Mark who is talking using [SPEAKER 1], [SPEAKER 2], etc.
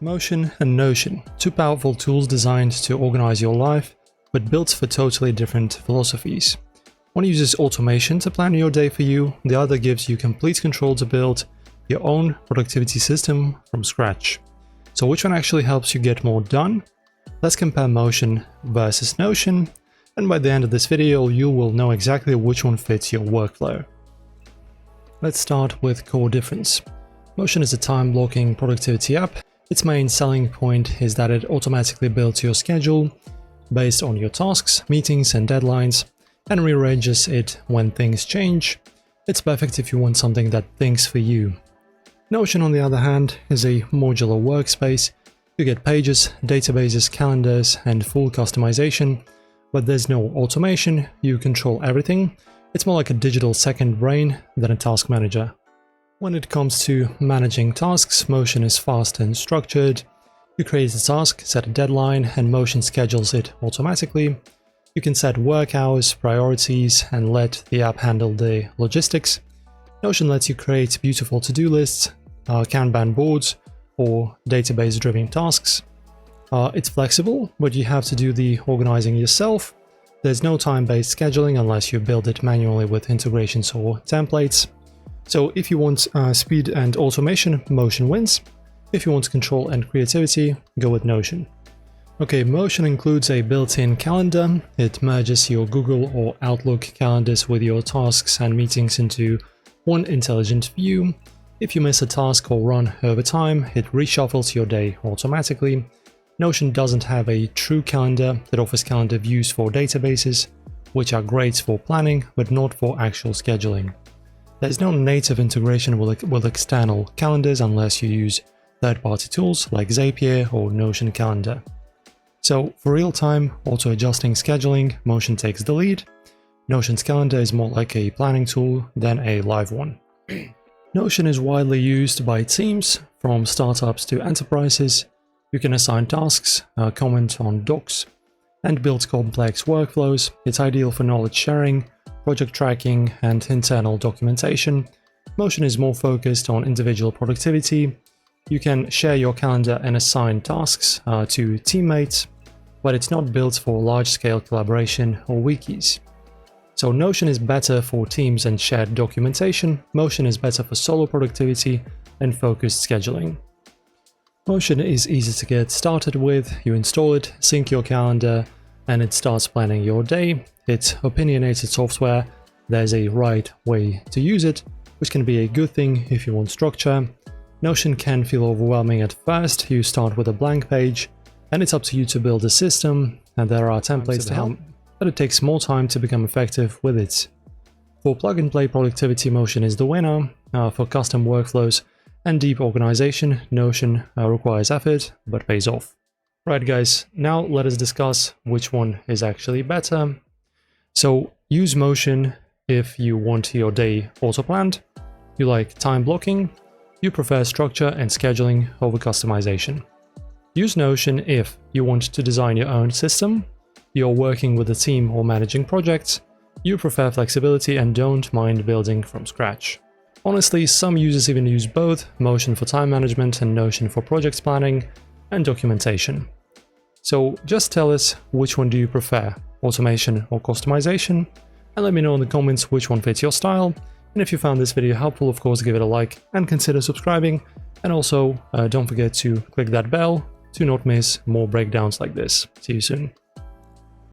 [SPEAKER 1] Motion and Notion, two powerful tools designed to organize your life, but built for totally different philosophies. One uses automation to plan your day for you, the other gives you complete control to build your own productivity system from scratch. So which one actually helps you get more done? Let's compare Motion versus Notion, and by the end of this video you will know exactly which one fits your workflow. Let's start with core difference. Motion is a time-blocking productivity app. Its main selling point is that it automatically builds your schedule based on your tasks, meetings and deadlines, and rearranges it when things change. It's perfect if you want something that thinks for you. Notion, on the other hand, is a modular workspace. You get pages, databases, calendars, and full customization, but there's no automation. You control everything. It's more like a digital second brain than a task manager. When it comes to managing tasks, Motion is fast and structured. You create a task, set a deadline, and Motion schedules it automatically. You can set work hours, priorities, and let the app handle the logistics. Notion lets you create beautiful to-do lists, Kanban boards, or database-driven tasks. It's flexible, but you have to do the organizing yourself. There's no time-based scheduling unless you build it manually with integrations or templates. So if you want speed and automation, Motion wins. If you want control and creativity, go with Notion. Okay, Motion includes a built-in calendar. It merges your Google or Outlook calendars with your tasks and meetings into one intelligent view. If you miss a task or run over time, it reshuffles your day automatically. Notion doesn't have a true calendar. It offers calendar views for databases, which are great for planning, but not for actual scheduling. There's no native integration with external calendars unless you use third-party tools like Zapier or Notion Calendar. So for real-time, auto-adjusting scheduling, Motion takes the lead. Notion's calendar is more like a planning tool than a live one. Notion is widely used by teams, from startups to enterprises. You can assign tasks, comment on docs, and build complex workflows. It's ideal for knowledge sharing, project tracking, and internal documentation. Motion is more focused on individual productivity. You can share your calendar and assign tasks to teammates, but it's not built for large-scale collaboration or wikis. So Notion is better for teams and shared documentation. Motion is better for solo productivity and focused scheduling. Motion is easy to get started with. You install it, sync your calendar, and it starts planning your day. It's opinionated software. There's a right way to use it, which can be a good thing if you want structure. Notion can feel overwhelming at first. You start with a blank page, and it's up to you to build a system, and there are templates to help, but it takes more time to become effective with it. For plug-and-play productivity, Motion is the winner. For custom workflows and deep organization, Notion requires effort, but pays off. Right guys, now let us discuss which one is actually better. So use Motion if you want your day auto-planned, you like time blocking, you prefer structure and scheduling over customization. Use Notion if you want to design your own system, you're working with a team or managing projects, you prefer flexibility and don't mind building from scratch. Honestly, some users even use both, Motion for time management and Notion for project planning and documentation. So just tell us which one do you prefer, automation or customization, and let me know in the comments which one fits your style. And if you found this video helpful, of course, give it a like and consider subscribing. And also don't forget to click that bell to not miss more breakdowns like this. See you soon.